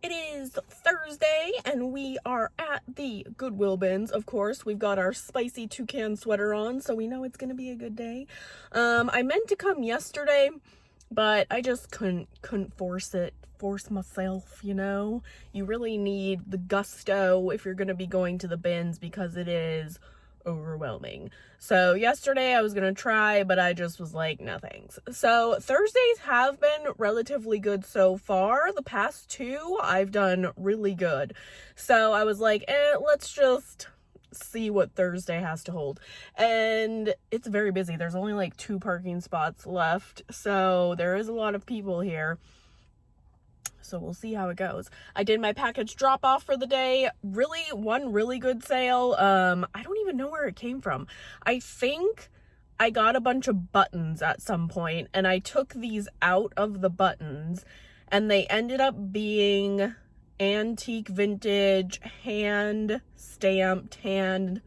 It is Thursday and we are at the Goodwill bins. Of course, we've got our spicy toucan sweater on, so we know it's gonna be a good day. I meant to come yesterday, but I just couldn't force myself, you know? You really need the gusto if you're gonna be going to the bins because it is overwhelming. So yesterday I was gonna try, but I just was like, no thanks. So Thursdays have been relatively good so far. The past two I've done really good. So I was like, let's just see what Thursday has to hold. And it's very busy. There's only like 2 parking spots left, so there is a lot of people here. So we'll see how it goes. I did my package drop off for the day. One really good sale. I don't even know where it came from. I think I got a bunch of buttons at some point and I took these out of the buttons and they ended up being antique, vintage, hand stamped, hand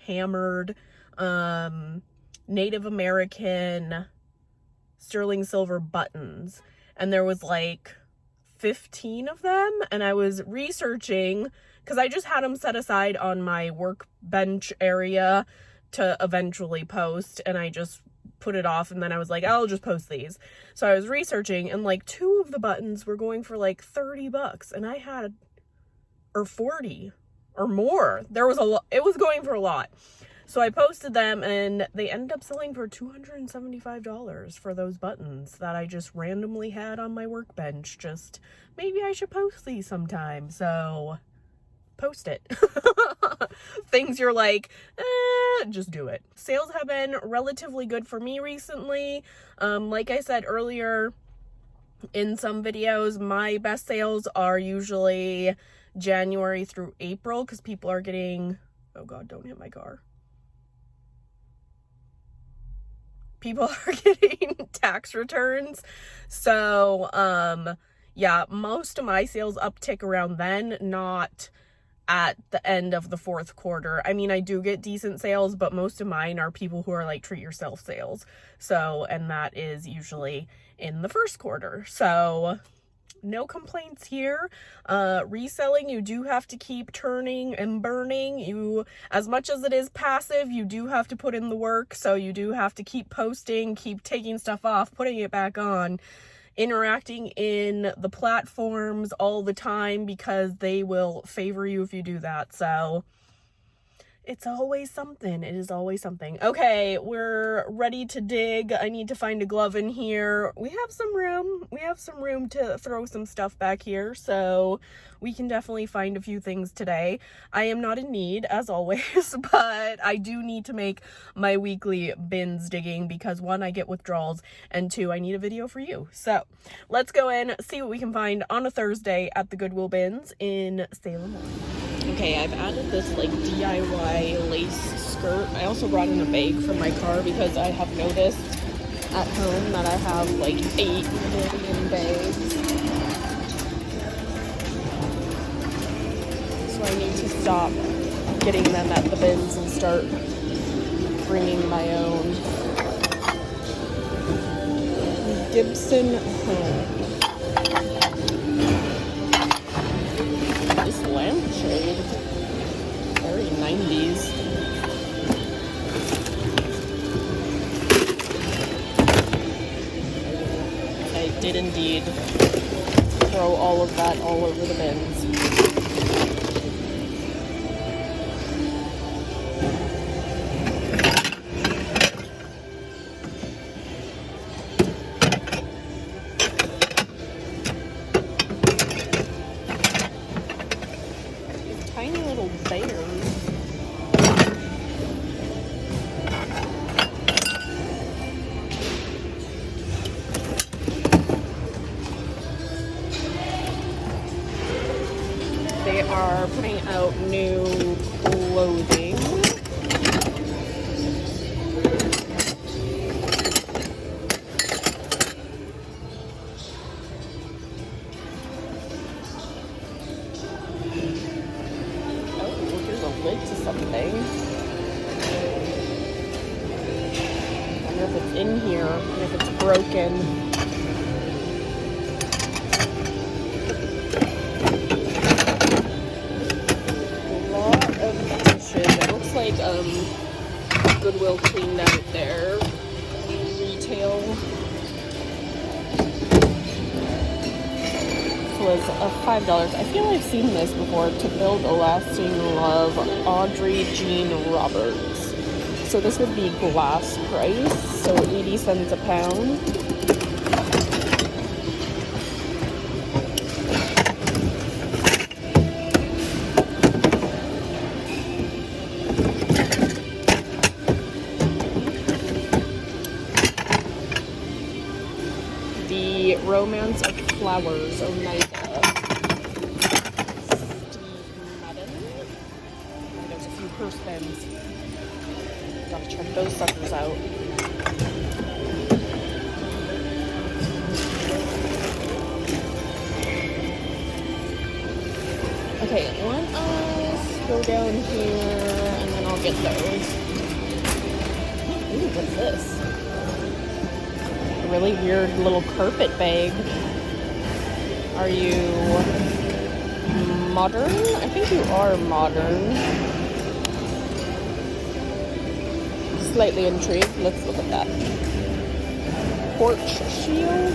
hammered, Native American sterling silver buttons. And there was like 15 of them, and I was researching because I just had them set aside on my workbench area to eventually post, and I just put it off, and then I was like, I'll just post these. So I was researching, and like 2 of the buttons were going for like $30, and I had, or 40 or more. There was a lot. It was going for a lot. So I posted them and they ended up selling for $275 for those buttons that I just randomly had on my workbench. Just, maybe I should post these sometime. So post it. Things you're like, just do it. Sales have been relatively good for me recently. Like I said earlier in some videos, my best sales are usually January through April because people are getting, oh God, don't hit my car. People are getting tax returns. So, yeah, most of my sales uptick around then, not at the end of the 4th quarter. I mean, I do get decent sales, but most of mine are people who are like treat yourself sales. So, and that is usually in the 1st quarter. So, no complaints here. Reselling, you do have to keep turning and burning. As much as it is passive, you do have to put in the work. So you do have to keep posting, keep taking stuff off, putting it back on, interacting in the platforms all the time because they will favor you if you do that. So it's always something. It is always something. Okay, we're ready to dig. I need to find a glove in here. We have some room. We have some room to throw some stuff back here, so we can definitely find a few things today. I am not in need, as always, but I do need to make my weekly bins digging because 1, I get withdrawals, and 2, I need a video for you. So let's go in, see what we can find on a Thursday at the Goodwill bins in Salem. Okay, I've added this like DIY lace skirt. I also brought in a bag from my car because I have noticed at home that I have like 8 million bags. So I need to stop getting them at the bins and start bringing my own. Gibson Home. This lampshade, very 90s. I did indeed throw all of that all over the bins. Tiny little bears. They are putting out new clothing. Lid to something. I wonder if it's in here and if it's broken. Goodwill cleaned out their retail. This was $5. I feel I've seen this before. To Build a Lasting Love, Audrey Jean Roberts. So this would be glass price, so 80 cents a pound. The Romance of Flowers, Oneida. Steve Madden. And there's a few purse bins. Gotta check those suckers out. Okay, let us go down here and then I'll get those. Ooh, what's this? A really weird little carpet bag. Are you modern? I think you are modern. Slightly intrigued. Let's look at that. Porch shield.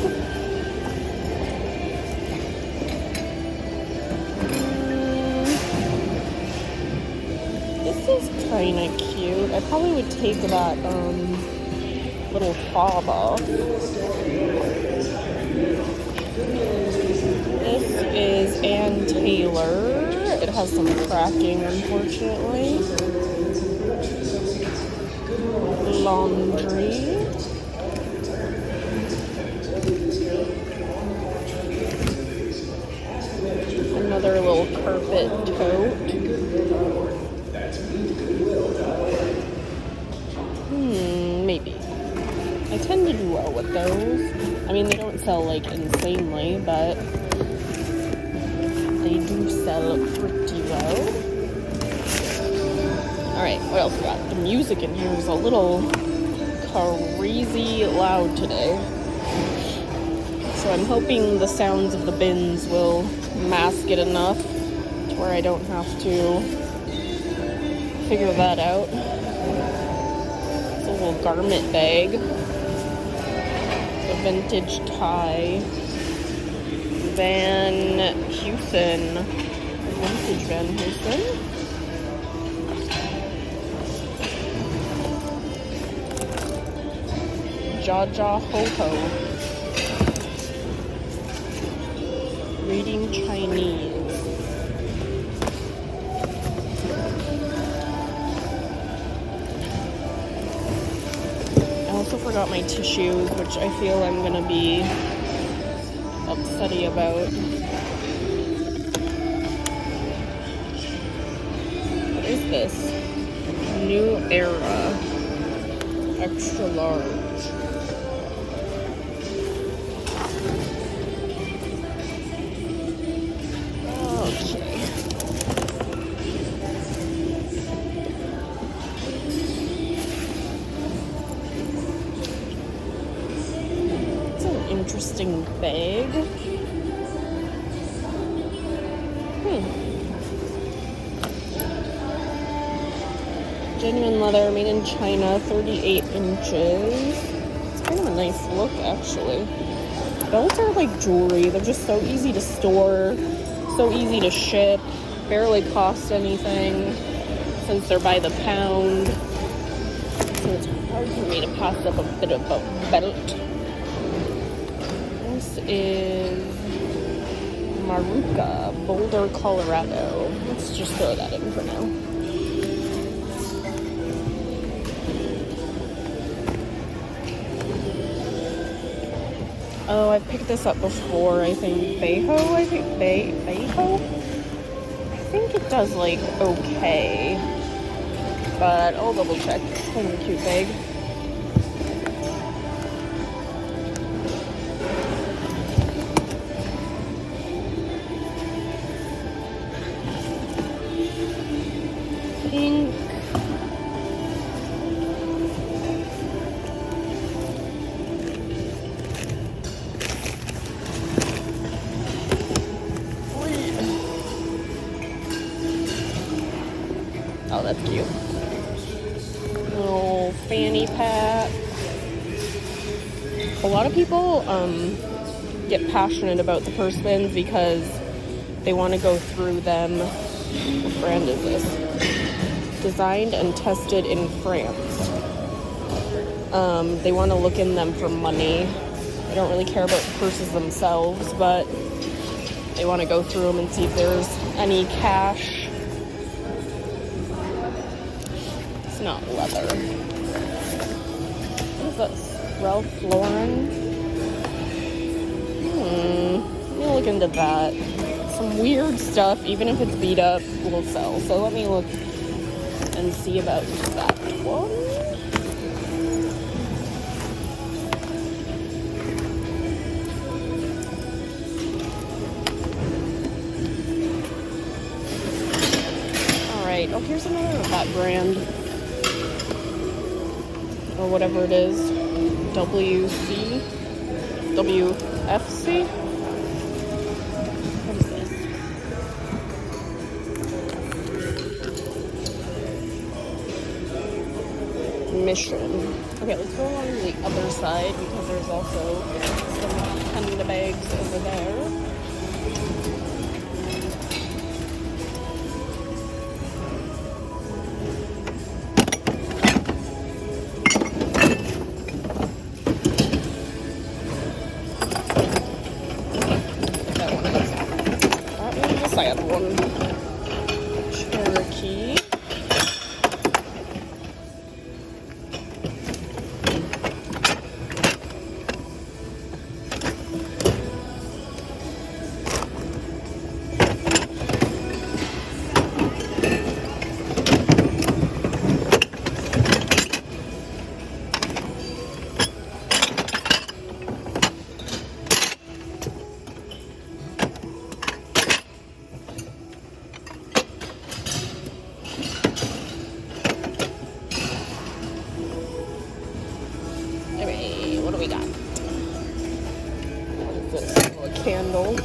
This is kind of cute. I probably would take that little fob off. This is Ann Taylor. It has some cracking, unfortunately. Laundry. Another little carpet tote. Maybe. I tend to do well with those. I mean, they don't sell like insanely, but they do sell pretty well. Alright, what else we got? The music in here is a little crazy loud today. So I'm hoping the sounds of the bins will mask it enough to where I don't have to figure that out. It's a little garment bag. A vintage tie. Van Heusen. Vintage Van Heusen. Jaja Ho Ho. Reading Chinese. I also forgot my tissues, which I feel I'm gonna be upsetty about. What is this? New Era. Extra large. Interesting bag. Genuine leather, made in China, 38 inches. It's kind of a nice look, actually. Belts are like jewelry. They're just so easy to store, so easy to ship, barely cost anything since they're by the pound. So it's hard for me to pass up a bit of a belt. This is Maruka, Boulder, Colorado. Let's just throw that in for now. Oh, I've picked this up before, I think. Bayho? I think Bayho? I think it does, like, okay. But I'll double check. It's kind of a cute bag. Pink. Oh, that's cute. Oh. fanny pack. A lot of people get passionate about the purse bins because they want to go through them. What brand is this? Designed and tested in France. They want to look in them for money. They don't really care about the purses themselves, but they want to go through them and see if there's any cash. It's not leather. What is this? Ralph Lauren? Let me look into that. Some weird stuff, even if it's beat up, will sell. So let me look and see about that one. Alright, oh, here's another of that brand. Or whatever it is. WFC? What is this? Mission. Okay, let's go along to the other side because there's also some handbags over there. Cherokee. What do we got? What is this? Oh, a candle.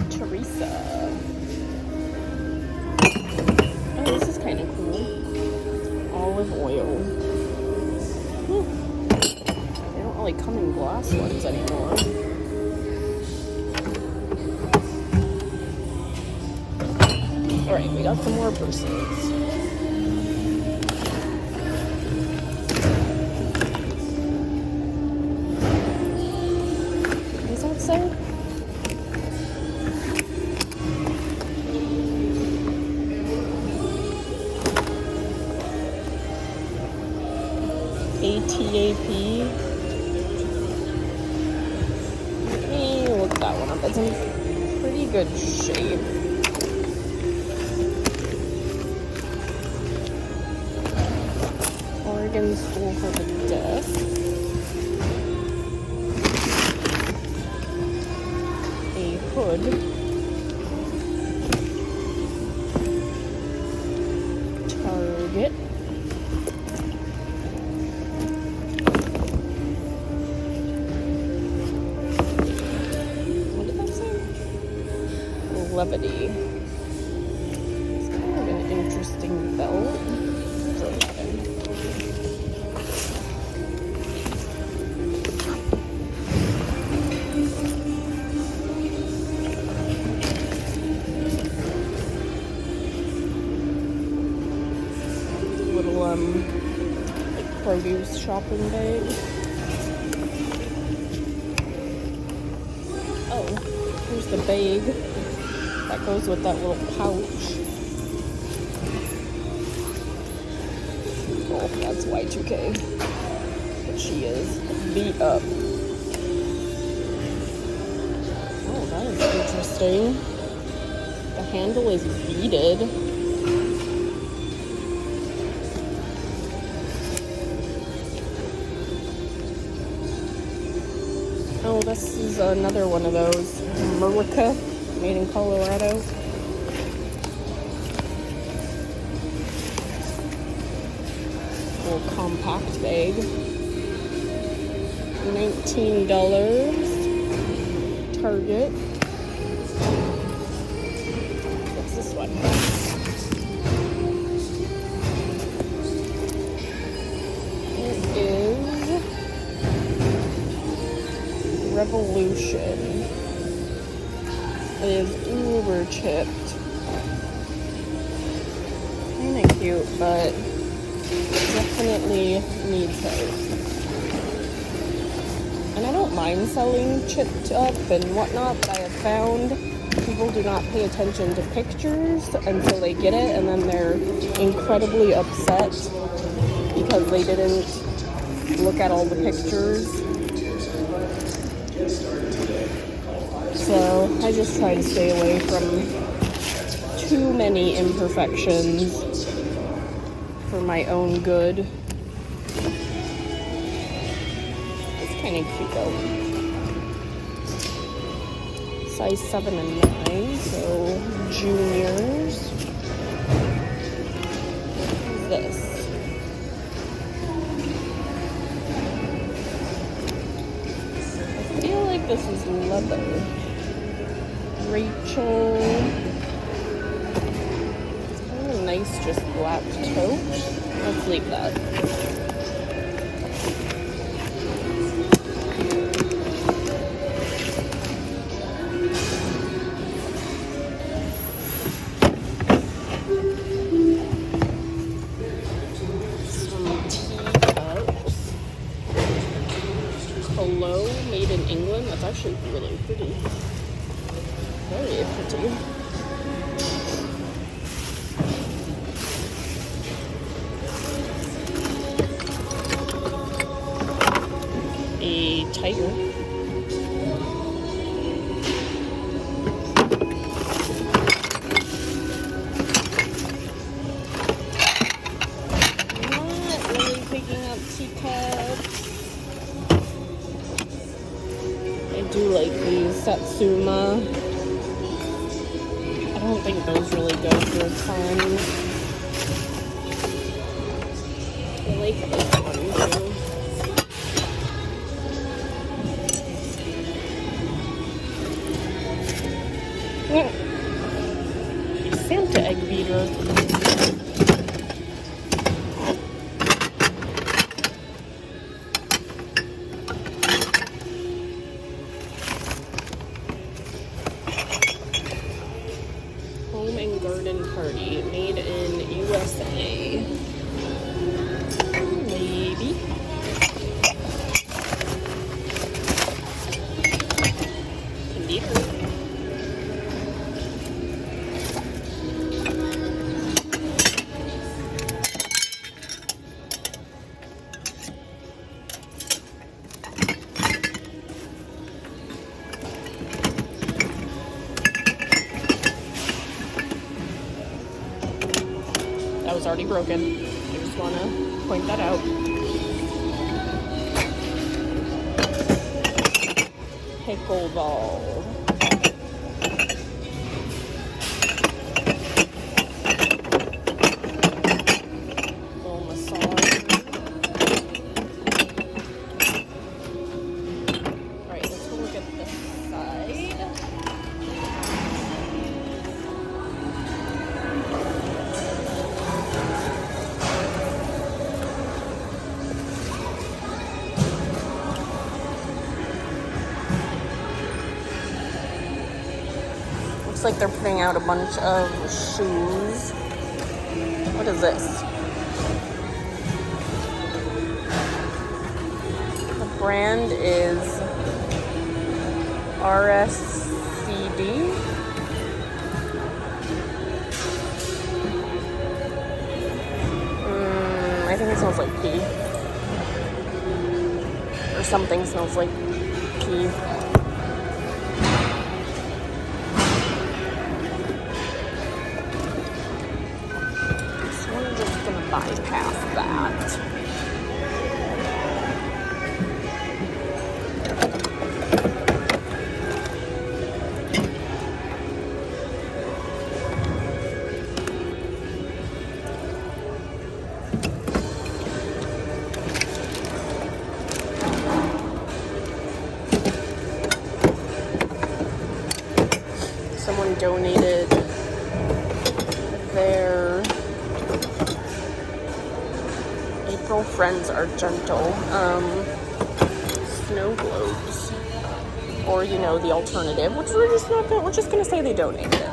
Teresa. Oh, this is kind of cool. Olive oil. They don't really come in glass ones anymore. Alright, we got some more purses. What does that say? ATAP. Let me look that one up. It's in pretty good shape. Oregon School for the Deaf. A hood. Target. Levity. It's kind of an interesting belt. Throw that in. Little like produce shopping bag. Oh, here's the bag. That goes with that little pouch. Oh, that's Y2K. But she is beat up. Oh, that is interesting. The handle is beaded. Oh, this is another one of those. Murica. Made in Colorado. little compact bag. $19. Target. What's this one? It is Revolution. It is uber chipped. Kinda cute, but definitely needs help. And I don't mind selling chipped up and whatnot, but I have found people do not pay attention to pictures until they get it, and then they're incredibly upset because they didn't look at all the pictures. So I just try to stay away from too many imperfections for my own good. Kind of cute though. Size 7 and 9, so juniors. What is this? I feel like this is leather. Rachel. It's kind of a nice, just black tote. Let's leave that. Made in England. That's actually really pretty. Very pretty. A tiger. Not really picking up teacups. I do like these Satsuma. I don't think those really go for a ton. I like this one too. Santa egg beater. Home and garden party, made in USA. Maybe. Indeed. That was already broken. I just want to point that out. Pickleball. Little massage. Alright, let's go look at this side. Looks like they're putting out a bunch of shoes. What is this? The brand is RSCD. I think it smells like pee. Or something smells like pee. Bypass that. All friends are gentle. Snow globes. Or, you know, the alternative, which we're just gonna say they donated it.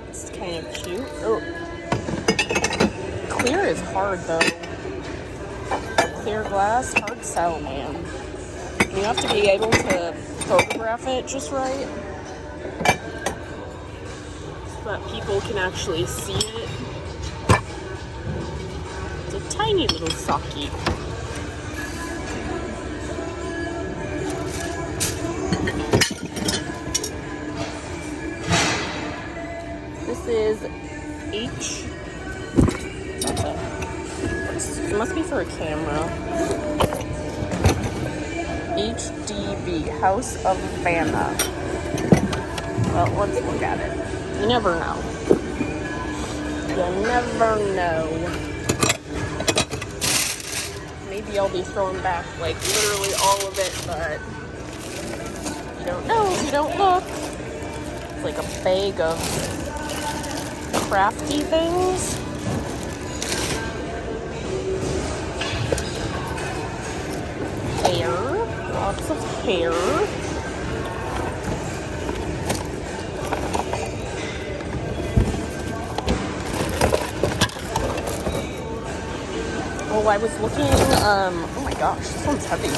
It's kind of cute. Oh. Clear is hard though. Clear glass, hard sell, man. You have to be able to photograph it just right so that people can actually see it. It's a tiny little socky. This is it must be for a camera. HDB, House of Vanna. Well, let's look at it. You never know. You never know. Maybe I'll be throwing back, like, literally all of it, but you don't know if you don't look. It's like a bag of crafty things. Hair. Lots of hair. Oh, I was looking, oh my gosh, this one's heavy.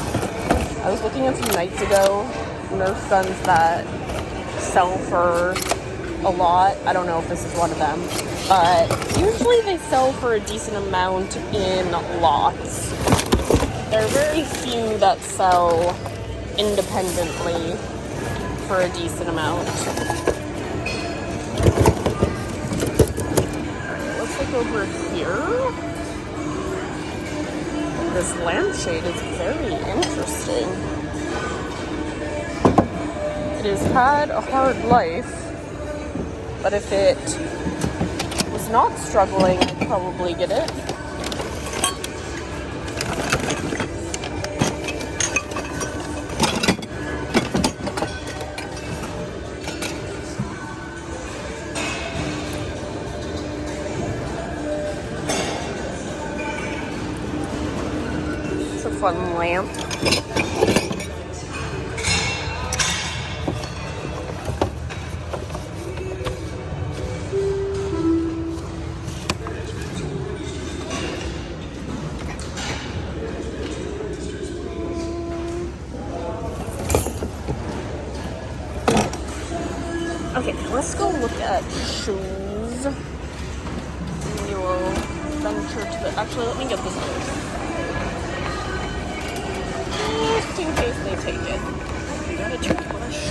I was looking at some nights ago, Nerf guns that sell for a lot. I don't know if this is one of them, but usually they sell for a decent amount in lots. There are very few that sell independently for a decent amount. Alright, let's look over here. This lampshade is very interesting. It has had a hard life, but if it was not struggling, I'd probably get it. It's a fun lamp. Okay, let's go look at shoes. We will venture to the... Actually, let me get this first. Just in case they take it. I got a toothbrush.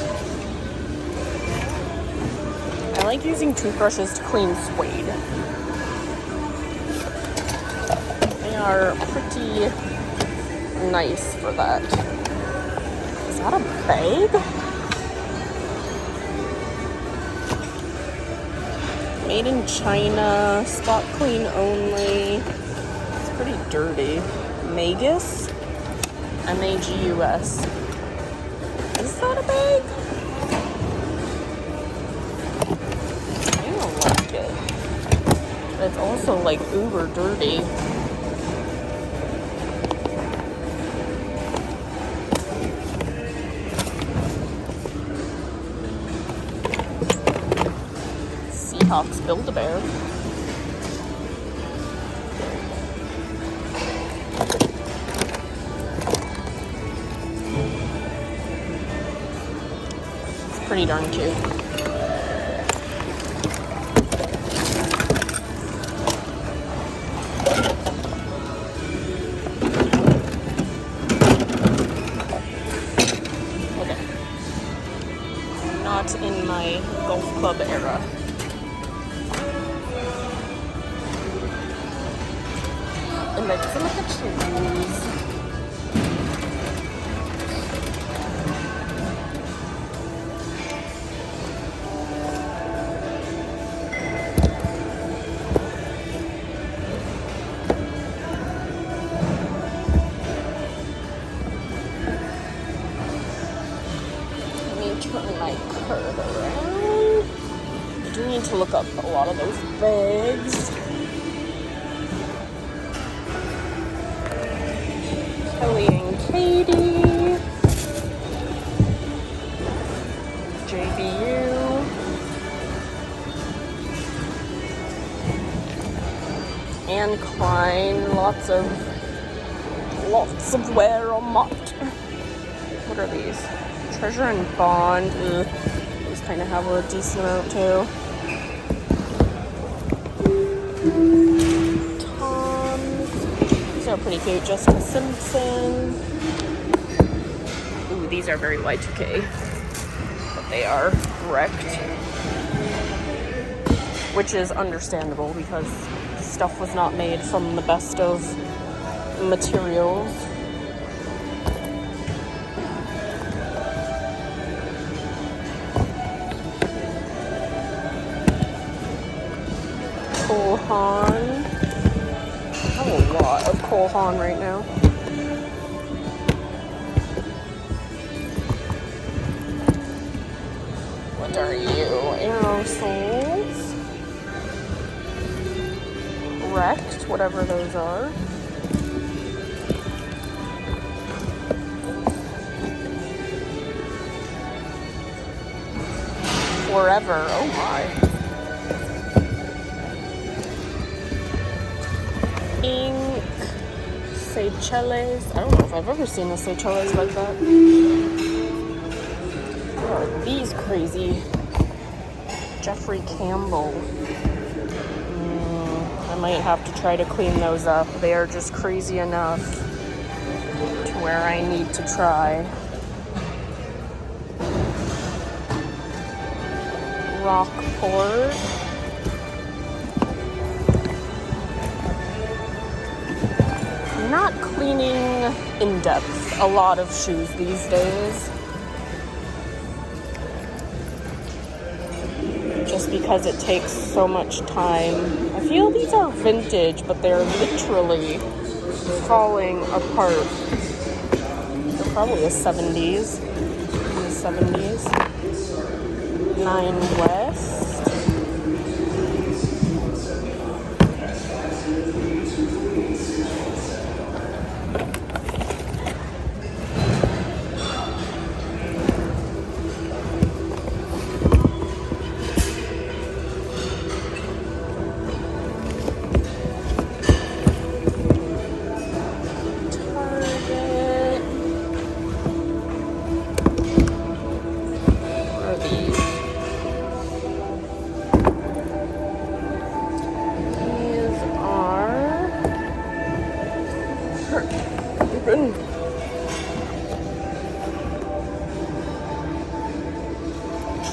I like using toothbrushes to clean suede. They are pretty nice for that. Is that a bag? Made in China, spot clean only. It's pretty dirty. Magus? M-A-G-U-S. Is that a bag? I don't like it. But it's also like uber dirty. Seahawks Build-A-Bear. It's pretty darn cute. Okay. Not in my golf club era. And then some of the shoes. turn my curve around. I do need to look up a lot of those bags. Kelly and Katie. JBU. And Klein. Lots of wear on Mott. What are these? Treasure and Bond. Ugh. These kind of have a decent amount too. Tom's. These are pretty cute. Jessica Simpson. Ooh, these are very Y2K. But they are wrecked. Which is understandable because stuff was not made from the best of materials. Cole Haan. I have a lot of Cole Haan right now. What are you? Aerosols. Wrecked, whatever those are. Forever, oh my. Ink, Seychelles. I don't know if I've ever seen the Seychelles like that. What are these crazy? Jeffrey Campbell. I might have to try to clean those up. They are just crazy enough to where I need to try. Rockport. I'm not cleaning in depth a lot of shoes these days. Just because it takes so much time. I feel these are vintage, but they're literally falling apart. They're probably the 70s. In the 70s. 9 West.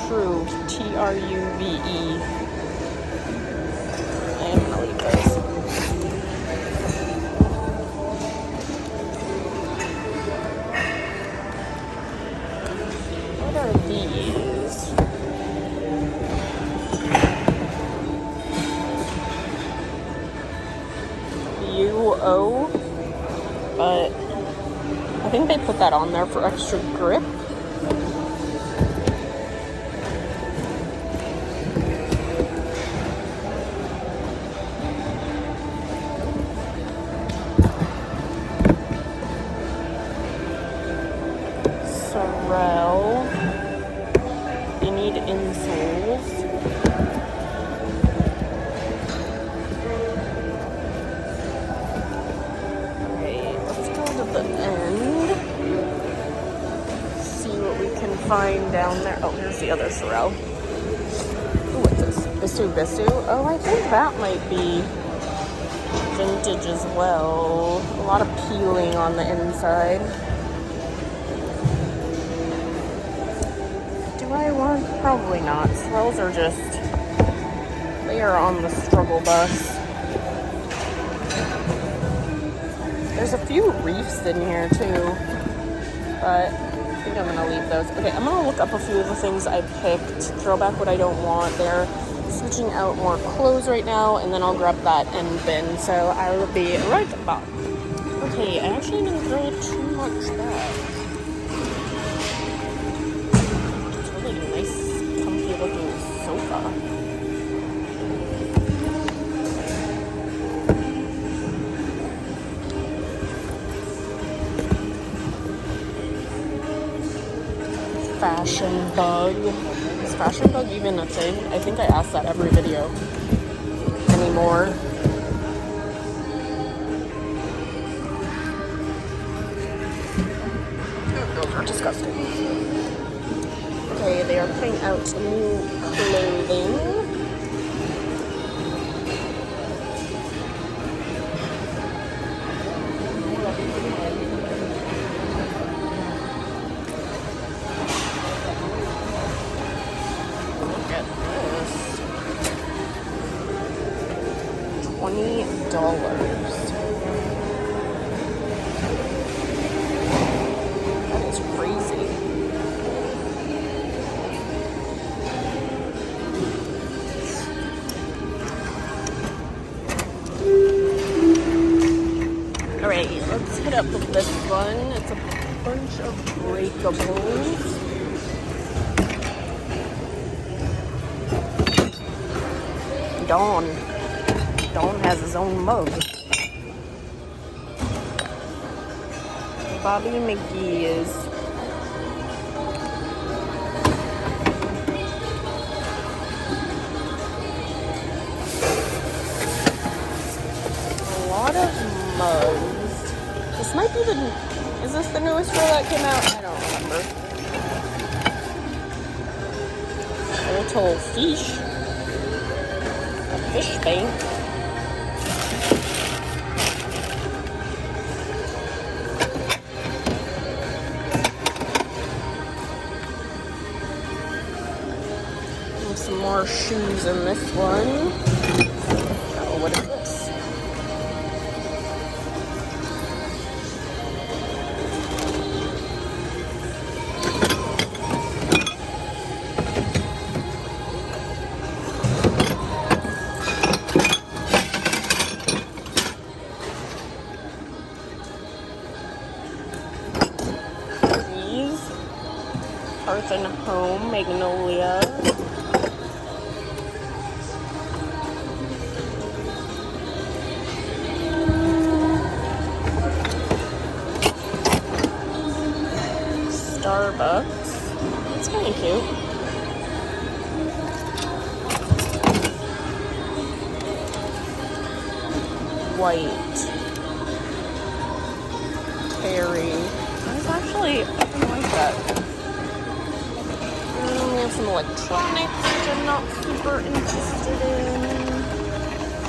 True, T-R-U-V-E. I am gonna leave those. What are these? UO, but I think they put that on there for extra grip. You need insoles. Alright, let's go to the end. See what we can find down there. Oh, here's the other Sorel. Ooh, what's this? Bisu. Oh, I think that might be vintage as well. A lot of peeling on the inside. Probably not. Sorels are just, they are on the struggle bus. There's a few reefs in here too, but I think I'm gonna leave those. Okay, I'm gonna look up a few of the things I picked, throw back what I don't want. They're switching out more clothes right now, and then I'll grab that and bin, so I will be right back. Okay, I actually didn't throw too much back. sofa. Fashion bug. Is fashion bug even a thing? I think I ask that every video anymore. Those are disgusting. Okay, they are putting out new clothing. $20. That is crazy. Alright, let's hit up this one. It's a bunch of breakables. Dawn has his own mug. Bobby McGee's. A lot of mugs. This might be is this the newest roll that came out? I don't remember. Little fish. A fish bank. Some more shoes in this one. Oh, what is this? These Hearth and Home Magnolia. Starbucks. It's kind of cute. White. Terry. I was actually, I don't like that. We have some electronics, which I'm not super interested in.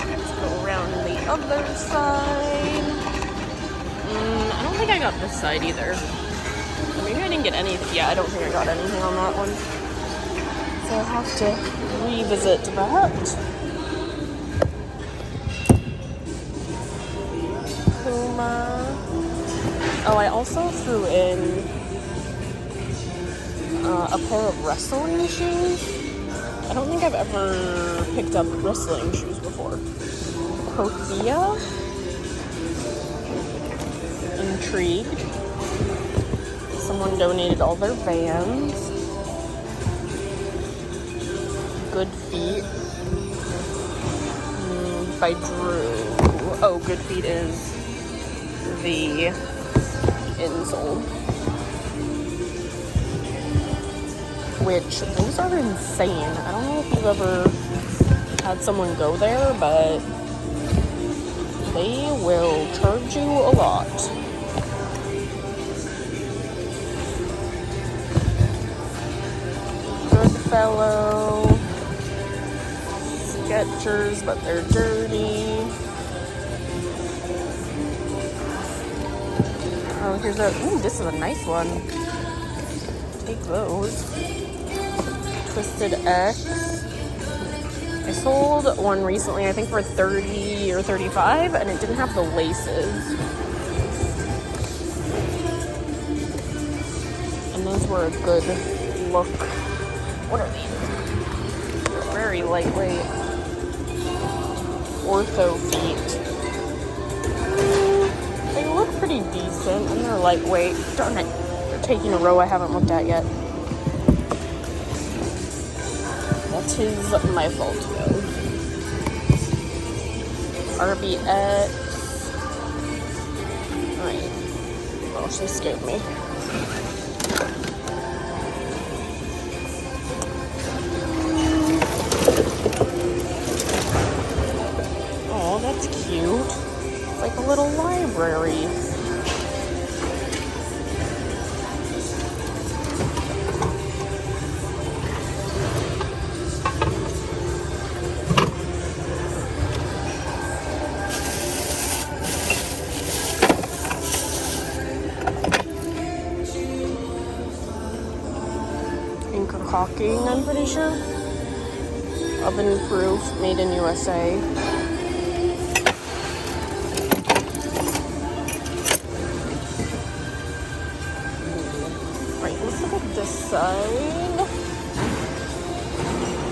Let's go around the other side. I don't think I got this side either. Maybe I didn't get any. Yeah, I don't think I got anything on that one. So I'll have to revisit that. Puma. Oh, I also threw in a pair of wrestling shoes. I don't think I've ever picked up wrestling shoes before. Prothea. Intrigued. Someone donated all their Vans. Good Feet. By Drew. Oh, Good Feet is the insole. Which, those are insane. I don't know if you've ever had someone go there, but they will charge you a lot. Goodfellow, Skechers, but they're dirty. Oh, here's ooh, this is a nice one. Take those. Twisted X. I sold one recently, I think for $30 or $35, and it didn't have the laces. And those were a good look. What are these? They're very lightweight. Ortho feet. They look pretty decent, and they're lightweight. Darn it. They're taking a row I haven't looked at yet. 'tis my fault though. RBX. Alright. Oh, she scared me. Oh, that's cute. It's like a little library. Caulking, I'm pretty sure. Oven proof, made in USA. Right, let's look at this side.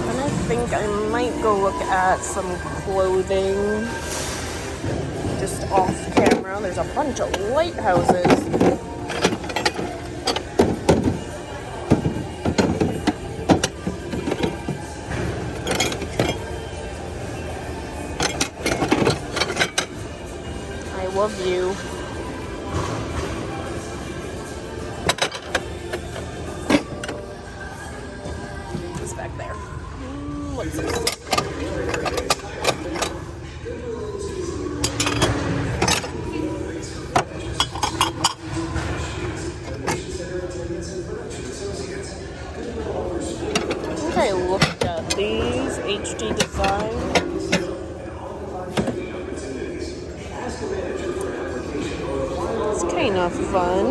And I think I might go look at some clothing just off camera. There's a bunch of lighthouses. Love you. What's back there? What's this? I think I looked at these HD designs. Kind of fun.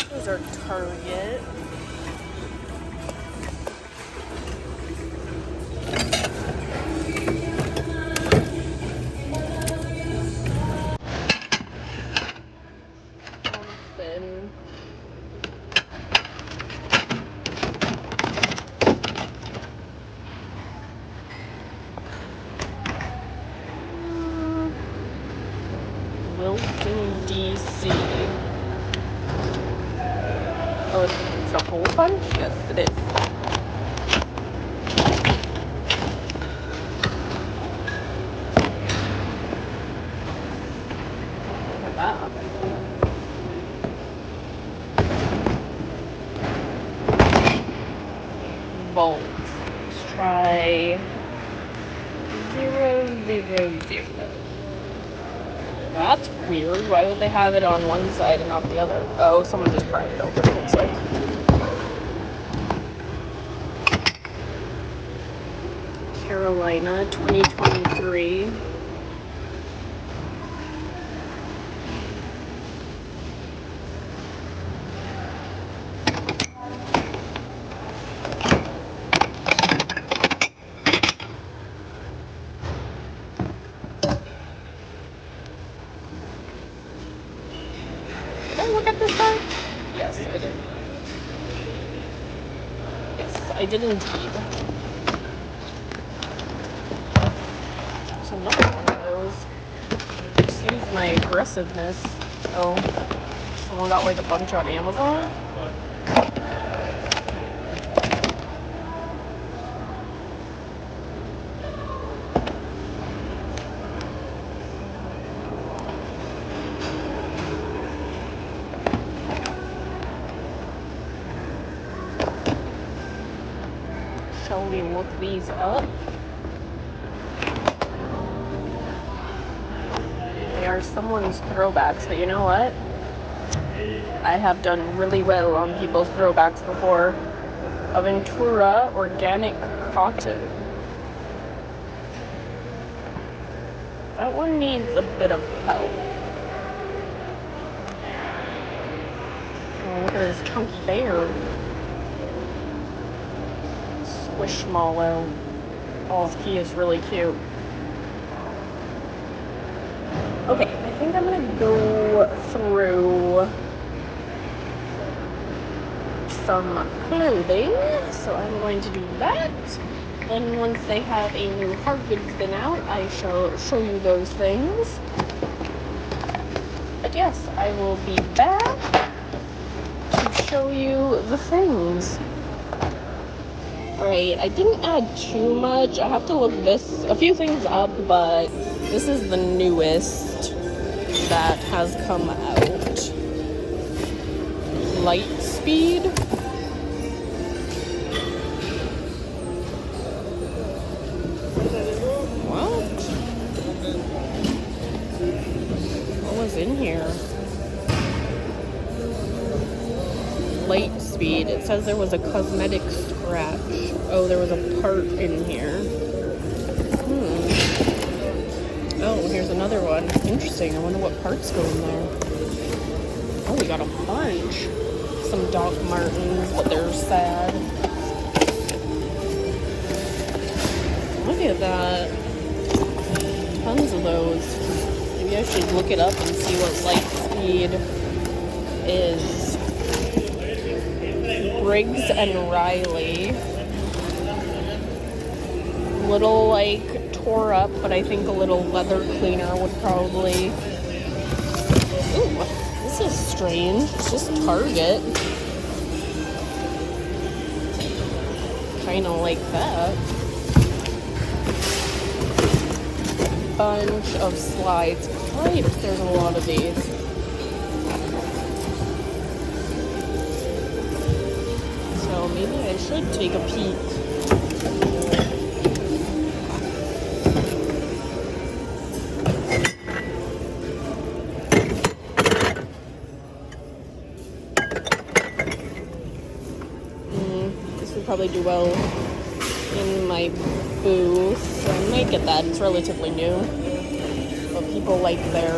Those are Target. DC. Oh, it's a whole bunch? Yes, it is. Look at that. Bolt. Let's try 000. That's weird. Why would they have it on one side and not the other? Oh, someone just pried it open, it looks like. Carolina, 2023. Look at this side. Yes, I did. Yes, I did indeed. There's another one of those. Excuse my aggressiveness. Oh, someone got like a bunch on Amazon. Shall we look these up? They are someone's throwbacks, but you know what? I have done really well on people's throwbacks before. Aventura organic cotton. That one needs a bit of help. Oh, look at this chunky bear. Squishmallow. Oh, he is really cute. Okay, I think I'm gonna go through some clothing, so I'm going to do that. And once they have a new hard goods bin out, I shall show you those things. But yes, I will be back to show you the things. Alright, I didn't add too much. I have to look a few things up, but this is the newest that has come out. Light speed. What was in here? Light speed. It says there was a cosmetic scratch. Oh, there was a part in here. Oh, here's another one. Interesting. I wonder what parts go in there. Oh, we got a bunch. Some Doc Martens, but they're sad. Look at that. Tons of those. Maybe I should look it up and see what light speed is. Briggs and Riley. Little like tore up, but I think a little leather cleaner would probably. Ooh, this is strange. It's just Target. Kinda like that. Bunch of slides. Right, there's a lot of these. So maybe I should take a peek. This would probably do well in my booth. I might get that. It's relatively new. But people like their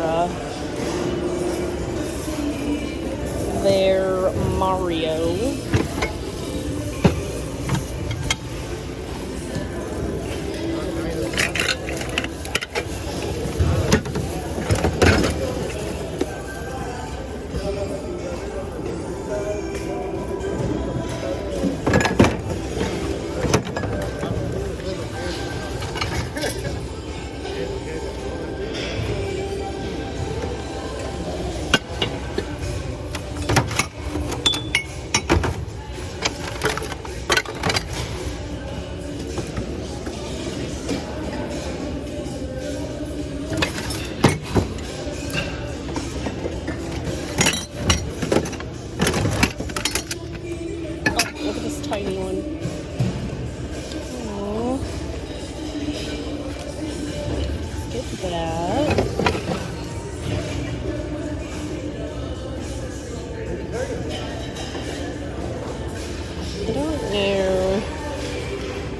Mario. Tiny one. Aww. Get that. I don't know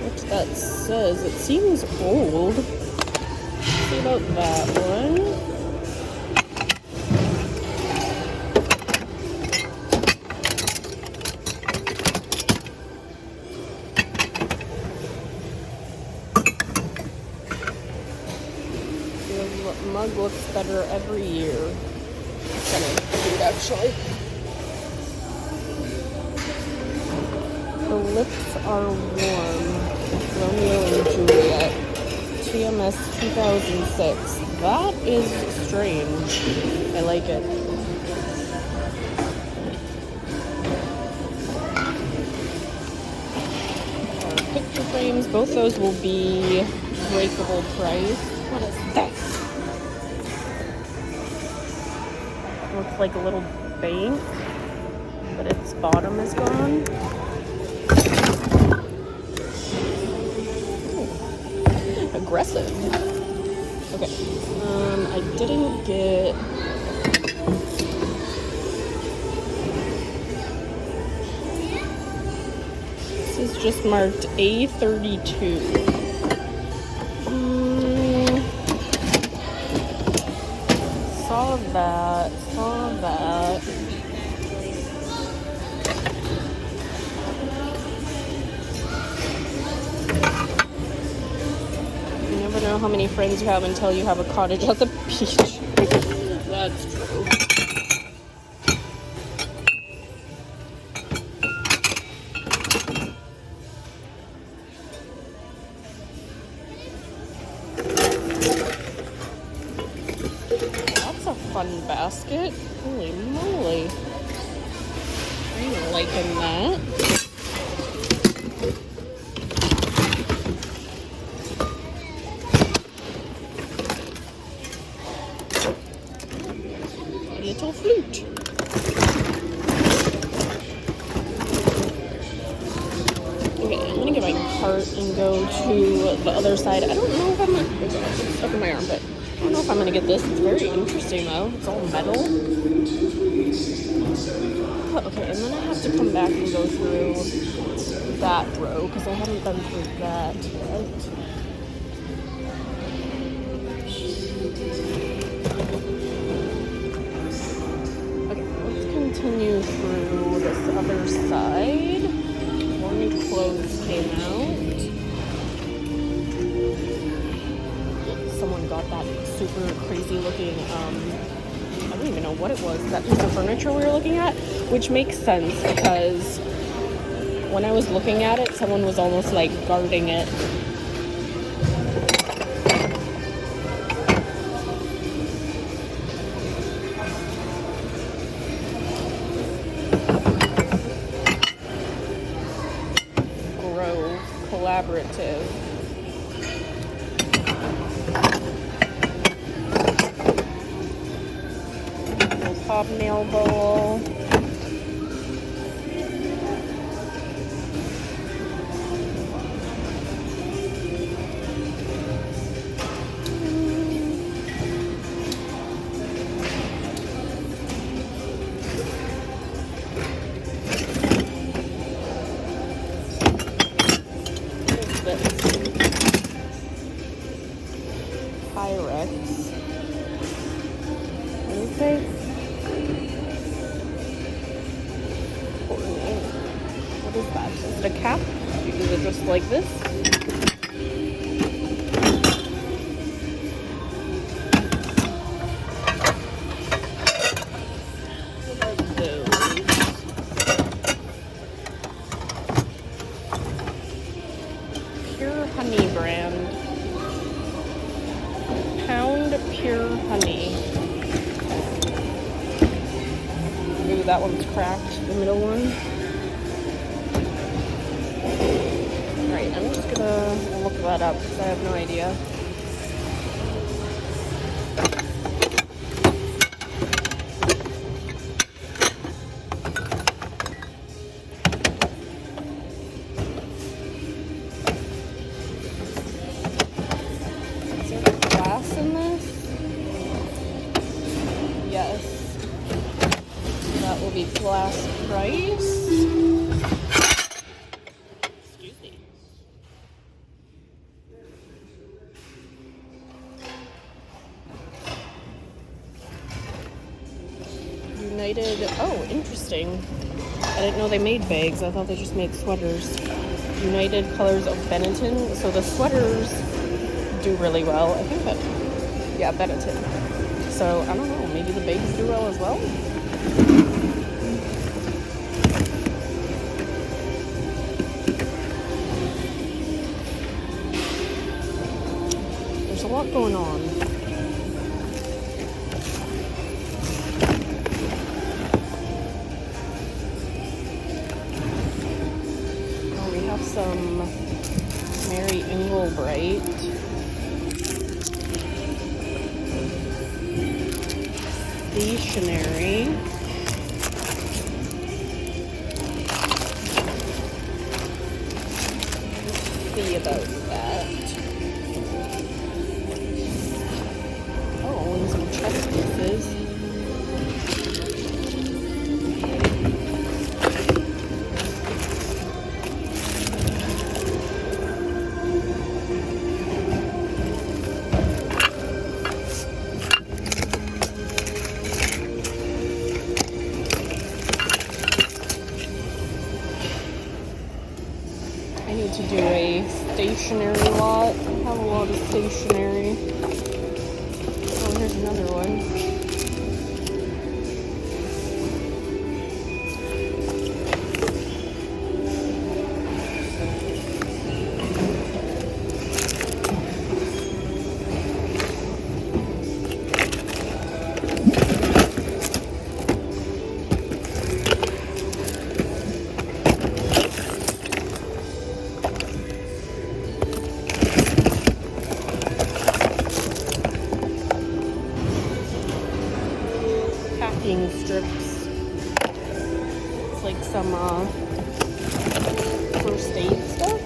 what that says. It seems old. Let's see about that one. Mug looks better every year. It's kind of cute, actually. The lips are warm. Romeo and Juliet. TMS 2006. That is strange. I like it. Picture frames. Both those will be breakable price. What is this? Looks like a little bank, but its bottom is gone. Ooh. Aggressive. Okay. I didn't get. This is just marked A32. Saw that. You never know how many friends you have until you have a cottage at the beach. That's true. basket. Holy moly. I'm liking that. A little flute. Okay, I'm gonna get my cart and go to the other side. I don't know if I'm gonna, oh gosh, it's stuck in my arm, but I don't know if I'm gonna get this. It's very interesting though. It's all metal. Okay, and then I have to come back and go through that row because I haven't been through that yet. Okay, let's continue through this other side. More new clothes came out. Someone got that super crazy looking, I don't even know what it was, that piece of furniture we were looking at, which makes sense because when I was looking at it, someone was almost like guarding it. Grove Collaborative. Hobnail bowl. Pyrex. What is it? What is that? Is it a cap? Is it just like this? What are those? Pure Honey brand. Pound Pure Honey. Ooh, that one's cracked, the middle one. Alright, I'm just gonna look that up because I have no idea. Is there glass in this? Yes. That will be glass price. Oh, interesting. I didn't know they made bags. I thought they just made sweaters. United Colors of Benetton. So the sweaters do really well. I think that, yeah, Benetton. So I don't know, maybe the bags do well as well. There's a lot going on. Some Mary Englebright. Stationery. Let's see about that. Oh, and some chess pieces. To do a stationery lot. I have a lot of stationery. Oh, here's another one. first aid stuff.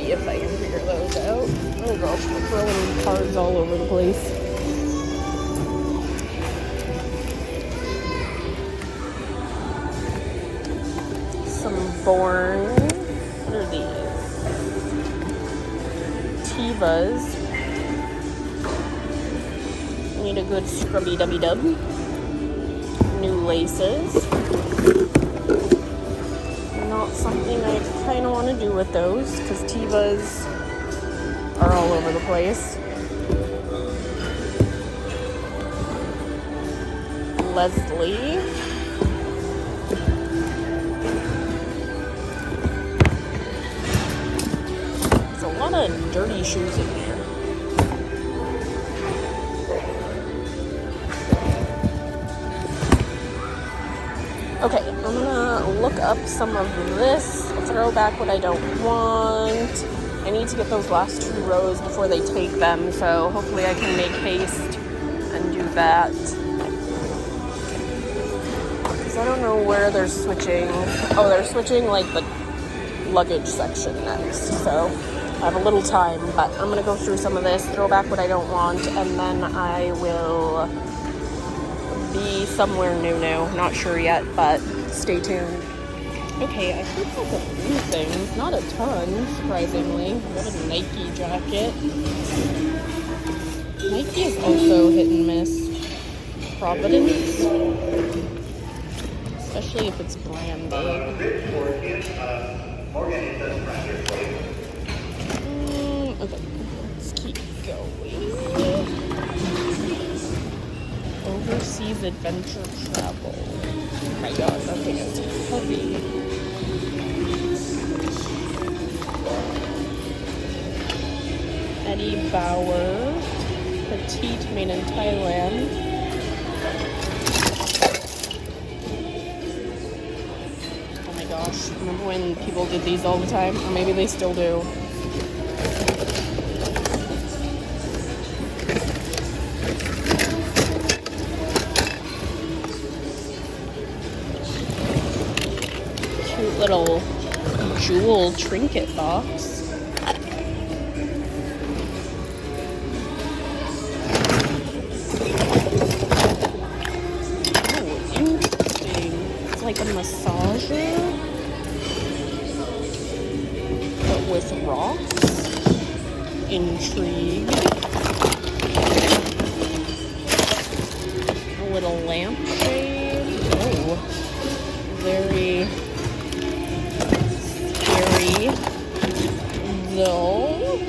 If I can figure those out. Oh gosh, we're throwing cards all over the place. Some Born. What are these? Tivas. Need a good scrubby dubby dub. New laces. Not something I kind of want to do with those because Tivas are all over the place. Leslie. There's a lot of dirty shoes in there. Okay, I'm gonna look up some of this, throw back what I don't want. I need to get those last 2 rows before they take them, so hopefully I can make haste and do that. Because I don't know where they're switching. Oh, they're switching like the luggage section next, so I have a little time, but I'm gonna go through some of this, throw back what I don't want, and then I will be somewhere new. Not sure yet, but stay tuned. Okay, I think that's a few things. Not a ton, surprisingly. What a Nike jacket. Nike is also hit and miss. Providence. Especially if it's branded. Okay, let's keep going. Overseas adventure travel. Oh my god, that thing is heavy. Eddie Bauer. Petite, made in Thailand. Oh my gosh, remember when people did these all the time? Or maybe they still do. Little jewel trinket box. Oh, interesting. It's like a massager, but with rocks. Intrigue. A little lampshade. Oh, very though.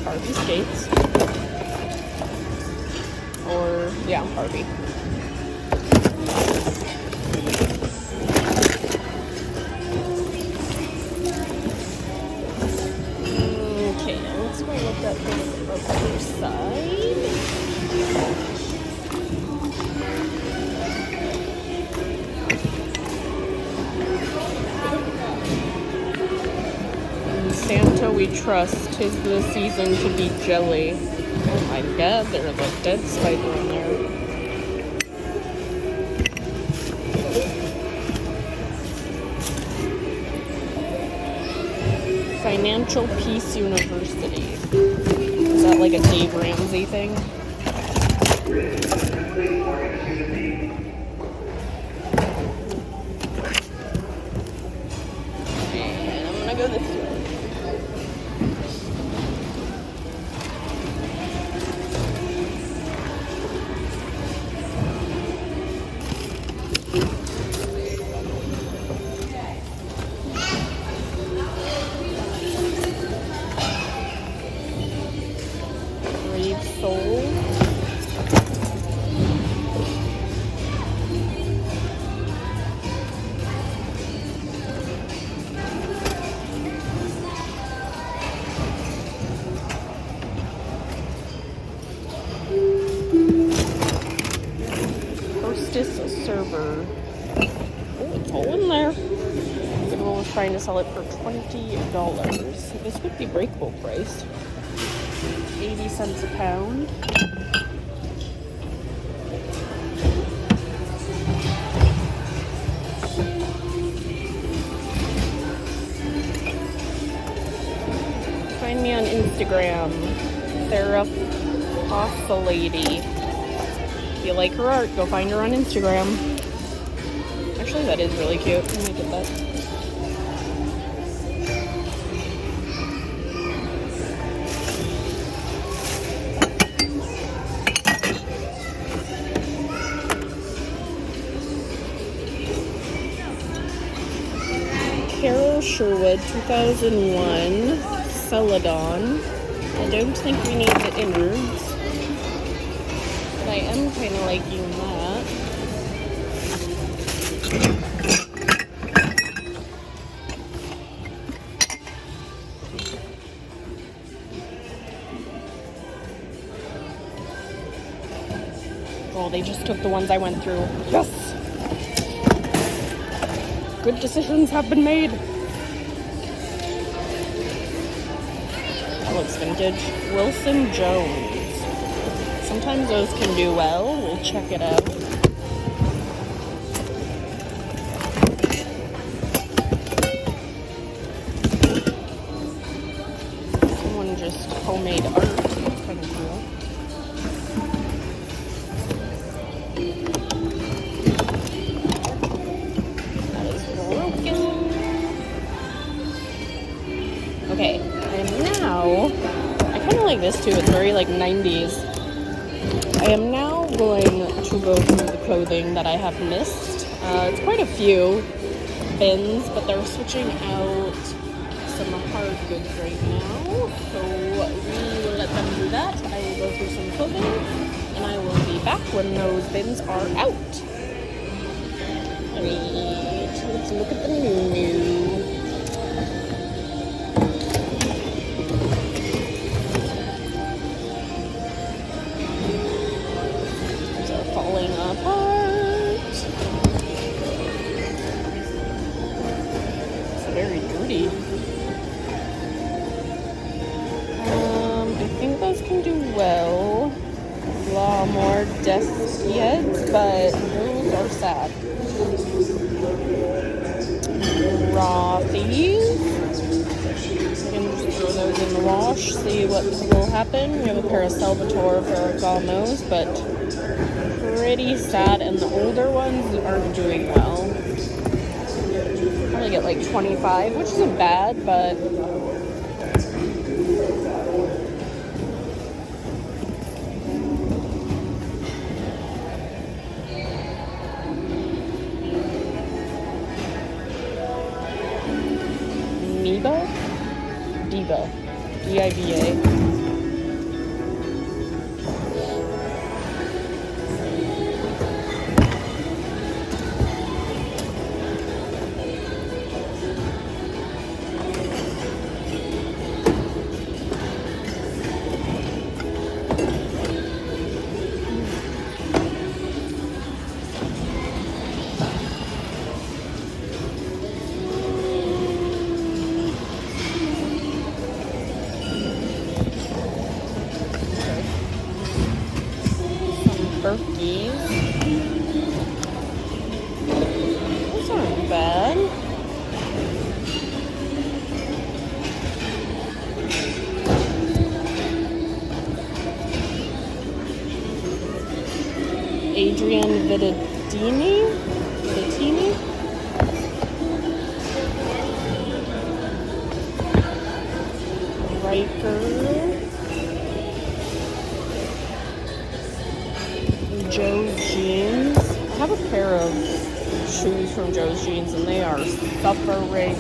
Barbie skates. Or, yeah, Barbie. That the other side. In Santa we trust, 'tis the season to be jelly. Oh my god, there's a dead spider in there. Financial Peace University. Is that like a Dave Ramsey thing? And I'm gonna go this way. Harbor. Oh, it's all in there. Goodwill was trying to sell it for $20. This would be breakable price. 80 cents a pound. Find me on Instagram, Sarah Pasta Lady. If you like her art, go find her on Instagram. Actually, that is really cute. Let me get that. Carol Sherwood, 2001, Celadon. I don't think we need the innards, but I am kind of liking that. Oh, they just took the ones I went through. Yes! Good decisions have been made. That looks vintage. Wilson Jones. Sometimes those can do well. We'll check it out. Someone just homemade art. That's kind of cool. Okay, and now, I kind of like this too, it's very like 90s. I am now going to go through the clothing that I have missed. It's quite a few bins, but they're switching out some hard goods right now. So we will let them do that. I will go through some clothing, and I will be back when those bins are out. Alright, let's look at the new. Falling apart. It's very dirty. I think those can do well. A lot more death's heads, but those are sad. Rothies. We can just throw those in the wash, see what will happen. We have a pair of Salvatore Ferragamo's, but pretty sad, and the older ones aren't doing well. Probably get like 25, which isn't bad, but Diva, D-I-V-A. Berkeys. Those aren't bad. Adrian Vittini. Riker. Joe's Jeans. I have a pair of shoes from Joe's Jeans and they are suffering.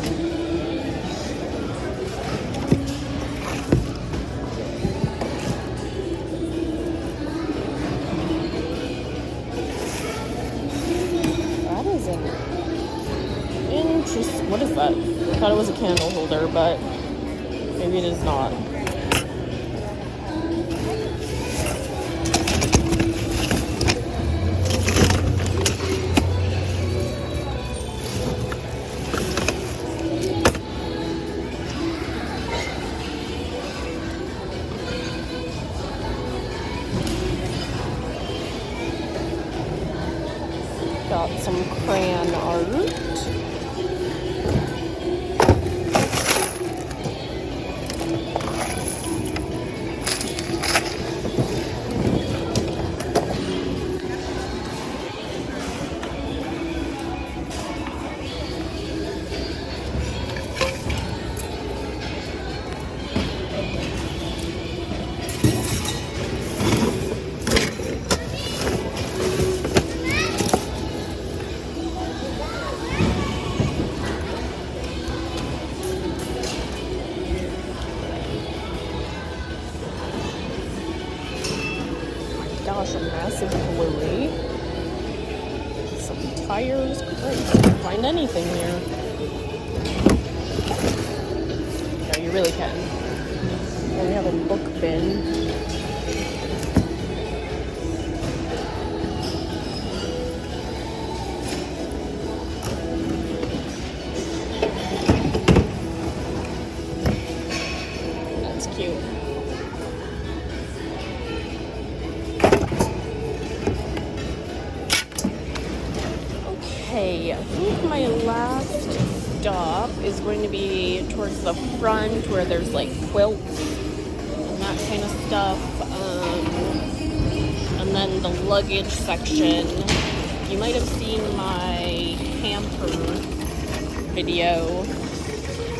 That is an interesting. What is that? I thought it was a candle holder, but maybe it is not. got some crayon art. Gosh, a massive Blu-ray. Some tires. Great. Can't find anything here. No, you really can. And we have a book bin. That's cute. Okay, I think my last stop is going to be towards the front where there's like quilts and that kind of stuff. And then the luggage section. You might have seen my hamper video.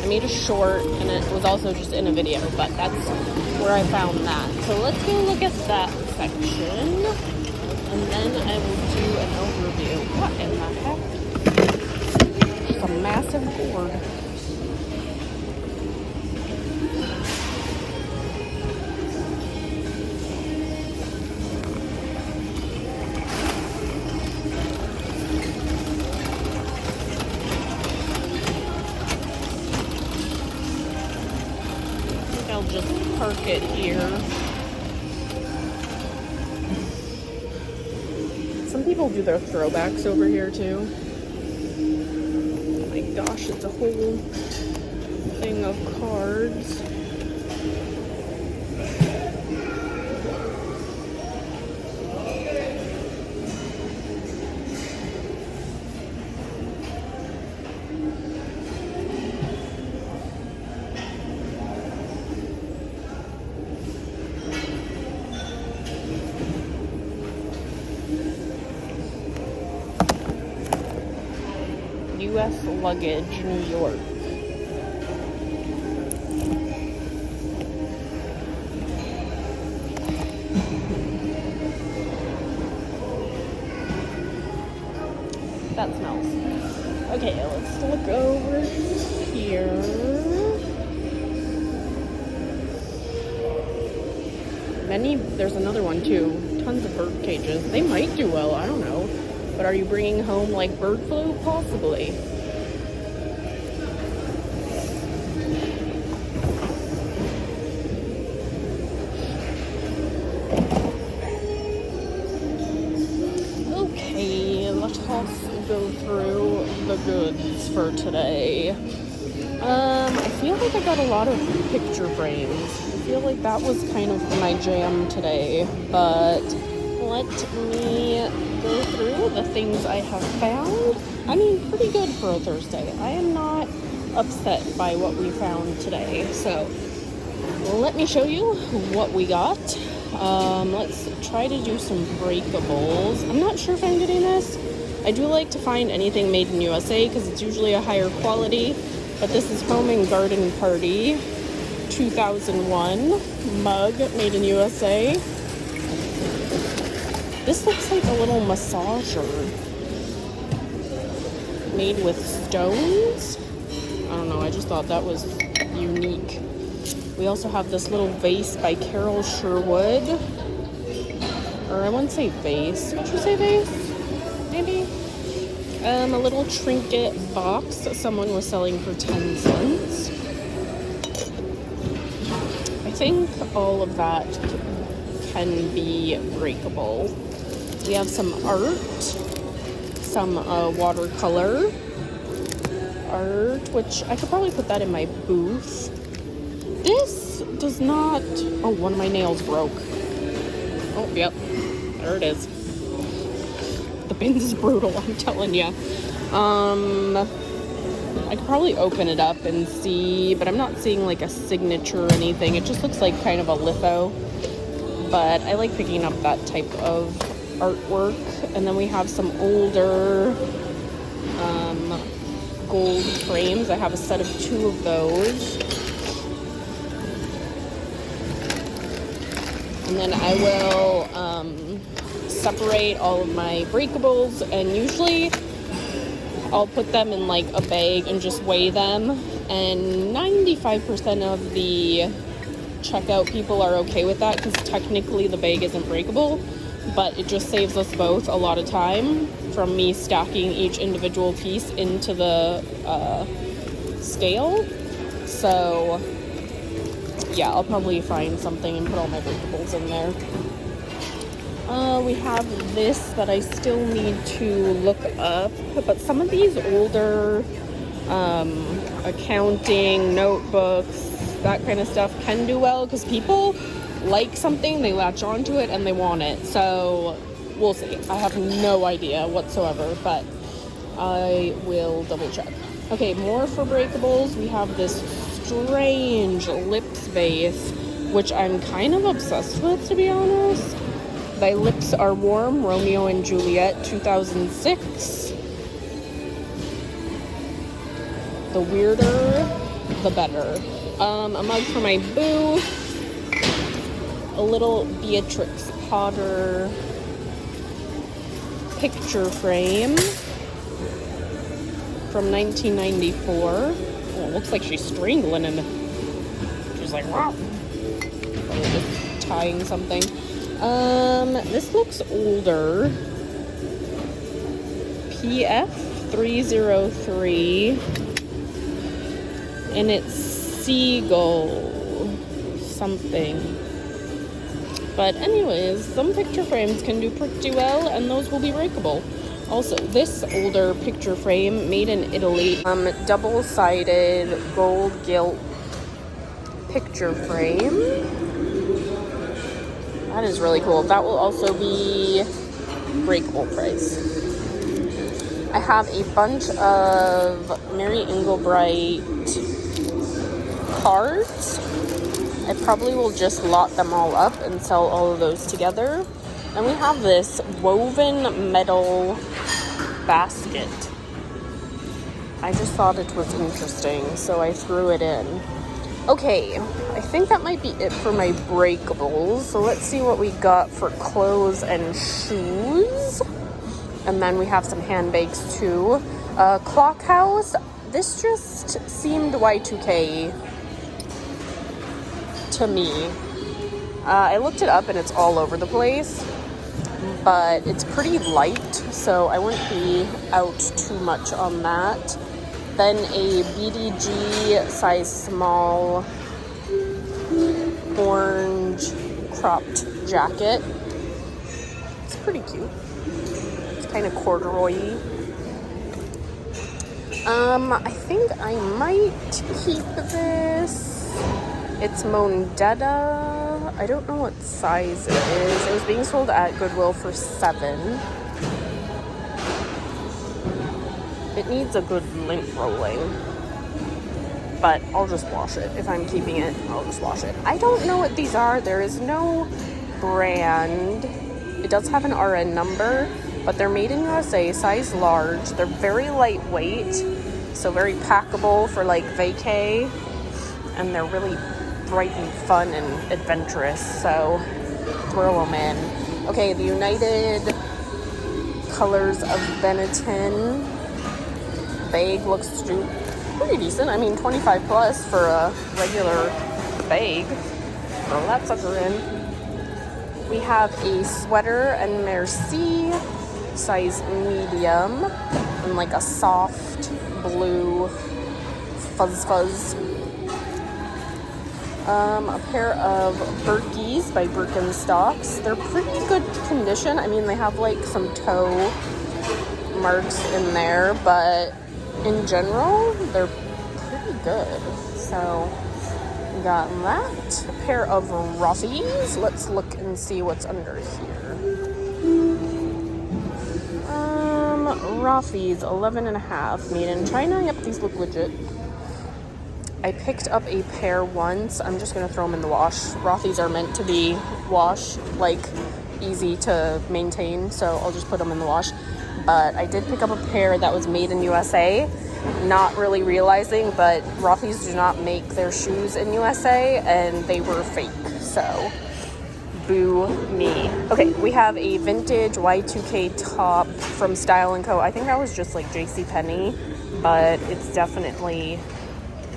I made a short and it was also just in a video, but that's where I found that. So let's go look at that section. And then I will do an overview. What in the heck? It's a massive board. I think I'll just park it here. Some people do their throwbacks over here too. Oh my gosh, it's a whole thing of cards. U.S. Luggage, New York. That smells. Okay, let's look over here. There's another one too. Tons of bird cages. They might do well, I don't know. But are you bringing home like bird flu? Possibly. Okay, let us go through the goods for today. I feel like I got a lot of picture frames. I feel like that was kind of my jam today, but let me go through the things I have found. I mean, pretty good for a Thursday. I am not upset by what we found today. So let me show you what we got. Let's try to do some breakables. I'm not sure if I'm getting this. I do like to find anything made in USA because it's usually a higher quality. But this is Home and Garden Party 2001 mug made in USA. This looks like a little massager made with stones. I don't know, I just thought that was unique. We also have this little vase by Carol Sherwood. Or I wouldn't say vase. Would you say vase? Maybe? A little trinket box that someone was selling for 10 cents. I think all of that can be breakable. We have some art, some watercolor art, which I could probably put that in my booth. This does not... Oh, one of my nails broke. Oh, yep. There it is. The BINS is brutal, I'm telling you. I could probably open it up and see, but I'm not seeing like a signature or anything. It just looks like kind of a litho, but I like picking up that type of artwork. And then we have some older gold frames. I have a set of 2 of those. And then I will separate all of my breakables, and usually I'll put them in like a bag and just weigh them, and 95% of the checkout people are okay with that because technically the bag isn't breakable, but it just saves us both a lot of time from me stacking each individual piece into the scale. So yeah, I'll probably find something and put all my breakables in there. We have this that I still need to look up, but some of these older accounting notebooks, that kind of stuff can do well because people like something, they latch onto it and they want it. So we'll see. I have no idea whatsoever, but I will double check. Okay, more for breakables. We have this strange lips vase, which I'm kind of obsessed with, to be honest. Thy Lips Are Warm, Romeo and Juliet, 2006. The weirder, the better. A mug for my boo. A little Beatrix Potter picture frame from 1994. Oh, it looks like she's strangling him. She's like, wow. Probably just tying something. This looks older. PF 303. And it's seagull something. But anyways, some picture frames can do pretty well, and those will be breakable. Also, this older picture frame, made in Italy, double-sided gold gilt picture frame. That is really cool. That will also be breakable price. I have a bunch of Mary Englebright cards. I probably will just lot them all up and sell all of those together. And we have this woven metal basket. I just thought it was interesting, so I threw it in. Okay, I think that might be it for my breakables. So let's see what we got for clothes and shoes. And then we have some handbags too. Clock House. This just seemed Y2K to me. I looked it up and it's all over the place, but it's pretty light, so I wouldn't be out too much on that. Then a BDG size small orange cropped jacket. It's pretty cute. It's kind of corduroy-y. I think I might keep this. It's Mondetta. I don't know what size it is. It was being sold at Goodwill for $7. It needs a good lint rolling, but I'll just wash it. If I'm keeping it, I'll just wash it. I don't know what these are. There is no brand. It does have an RN number, but they're made in USA, size large. They're very lightweight, so very packable for like vacay, and they're really bright and fun and adventurous, so throw them in. Okay, the United Colors of Benetton bag looks pretty decent. I mean, 25 plus for a regular bag. Throw that sucker in. We have a sweater and Merci, size medium, and like a soft blue fuzz. A pair of Birkies by Birkenstocks. They're pretty good condition. I mean, they have like some toe marks in there, but in general, they're pretty good. So, we got that. A pair of Rothy's. Let's look and see what's under here. Rothy's 11.5, made in China. Yep, these look legit. I picked up a pair once. I'm just gonna throw them in the wash. Rothy's are meant to be wash, like easy to maintain, so I'll just put them in the wash. But I did pick up a pair that was made in USA, not really realizing, but Rothy's do not make their shoes in USA, and they were fake, so boo me. Okay, we have a vintage Y2K top from Style & Co. I think that was just like JCPenney, but it's definitely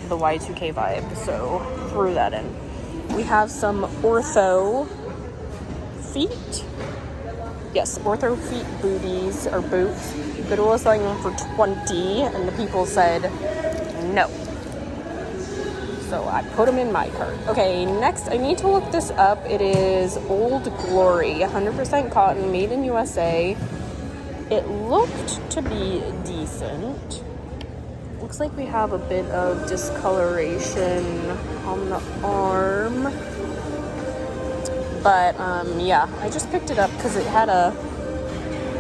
the Y2K vibe, so threw that in. We have some Ortho feet. Yes, Ortho feet booties or boots. Goodwill is selling them for $20, and the people said no. So I put them in my cart. Okay, next I need to look this up. It is Old Glory, 100% cotton, made in USA. It looked to be decent. Looks like we have a bit of discoloration on the arm. But yeah, I just picked it up because it had a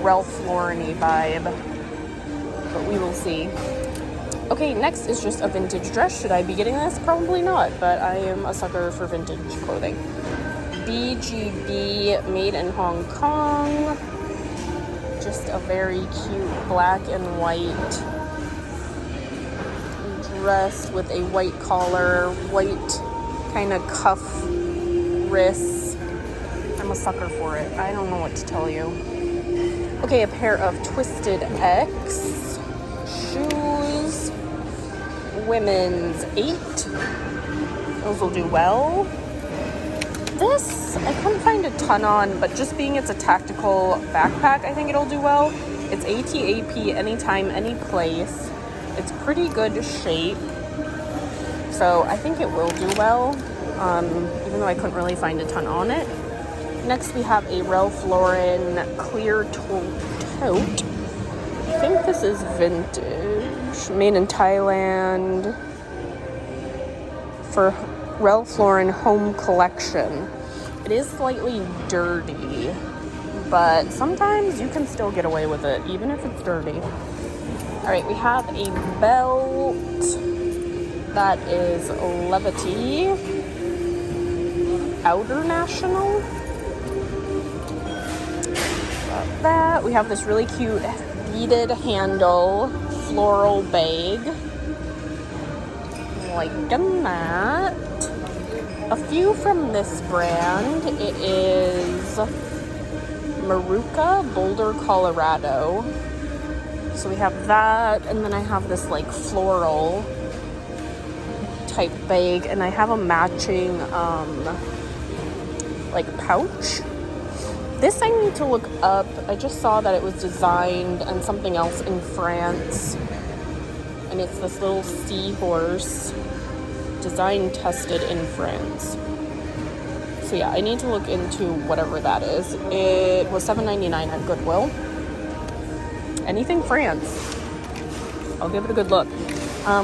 Ralph Lauren-y vibe. But we will see. Okay, next is just a vintage dress. Should I be getting this? Probably not, but I am a sucker for vintage clothing. BGB, made in Hong Kong. Just a very cute black and white dress with a white collar, white kind of cuff wrists. I'm a sucker for it. I don't know what to tell you. Okay, a pair of Twisted X shoes. Women's 8. Those will do well. This, I couldn't find a ton on, but just being it's a tactical backpack, I think it'll do well. It's ATAP, anytime, any place. It's pretty good shape, so I think it will do well, even though I couldn't really find a ton on it. Next, we have a Ralph Lauren clear tote. I think this is vintage, made in Thailand for Ralph Lauren Home Collection. It is slightly dirty, but sometimes you can still get away with it, even if it's dirty. All right, we have a belt that is Levity Outer National. Got that. We have this really cute beaded handle floral bag. Liking that. A few from this brand. It is Maruca, Boulder, Colorado. So we have that, and then I have this like floral type bag, and I have a matching like pouch. This I need to look up. I just saw that it was designed and something else in France, and it's this little seahorse, design tested in France. So yeah, I need to look into whatever that is. It was $7.99 at Goodwill. Anything France. I'll give it a good look.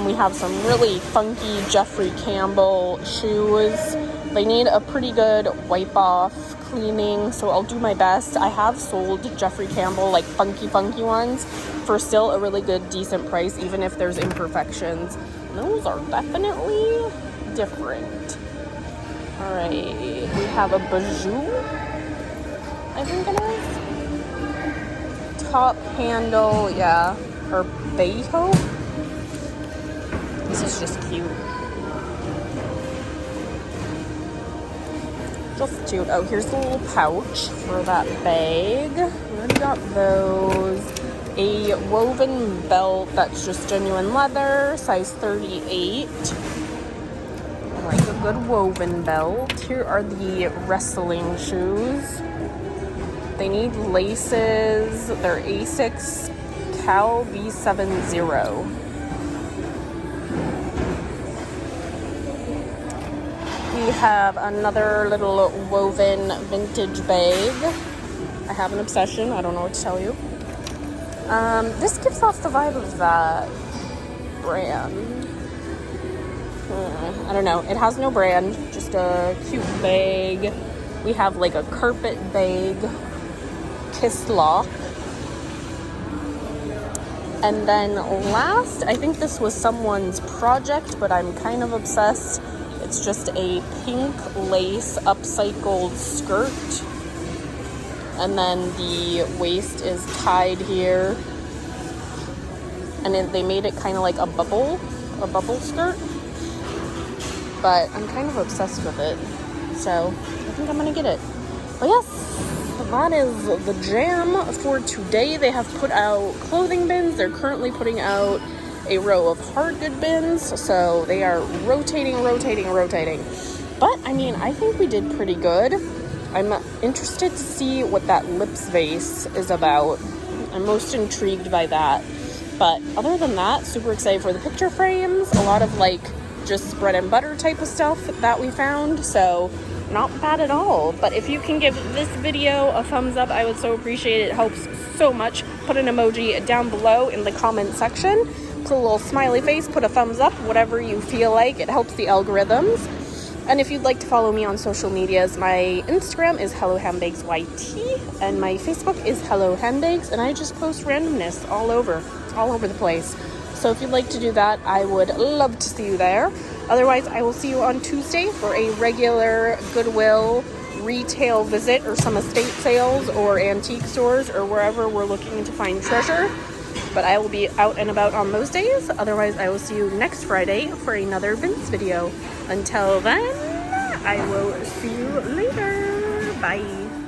We have some really funky Jeffrey Campbell shoes. They need a pretty good wipe off cleaning, so I'll do my best. I have sold Jeffrey Campbell like funky ones for still a really good decent price, even if there's imperfections. Those are definitely different. All right, we have a Bijou, I think it is. Top handle, yeah, or Beho. This is just cute. Just cute. Oh, here's the little pouch for that bag. We already got those. A woven belt that's just genuine leather, size 38. I like a good woven belt. Here are the wrestling shoes. They need laces. They're Asics Cal V70. We have another little woven vintage bag. I have an obsession. I don't know what to tell you. This gives off the vibe of that brand. I don't know. It has no brand, just a cute bag. We have like a carpet bag, Kiss Lock. And then last, I think this was someone's project, but I'm kind of obsessed. It's just a pink lace upcycled skirt. And then the waist is tied here. And then they made it kind of like a bubble skirt. But I'm kind of obsessed with it. So I think I'm gonna get it. But yes, that is the jam for today. They have put out clothing bins. They're currently putting out a row of hard good bins. So they are rotating. But I mean, I think we did pretty good. I'm interested to see what that lips vase is about. I'm most intrigued by that. But other than that, super excited for the picture frames. A lot of like just bread and butter type of stuff that we found. So not bad at all. But if you can give this video a thumbs up, I would so appreciate it. It helps so much. Put an emoji down below in the comment section. Put a little smiley face, put a thumbs up, whatever you feel like. It helps the algorithms. And if you'd like to follow me on social medias, my Instagram is HelloHandbagsYT and my Facebook is HelloHandbags, and I just post randomness all over the place. So if you'd like to do that, I would love to see you there. Otherwise, I will see you on Tuesday for a regular Goodwill retail visit or some estate sales or antique stores or wherever we're looking to find treasure. But I will be out and about on those days. Otherwise, I will see you next Friday for another BINS video. Until then, I will see you later. Bye.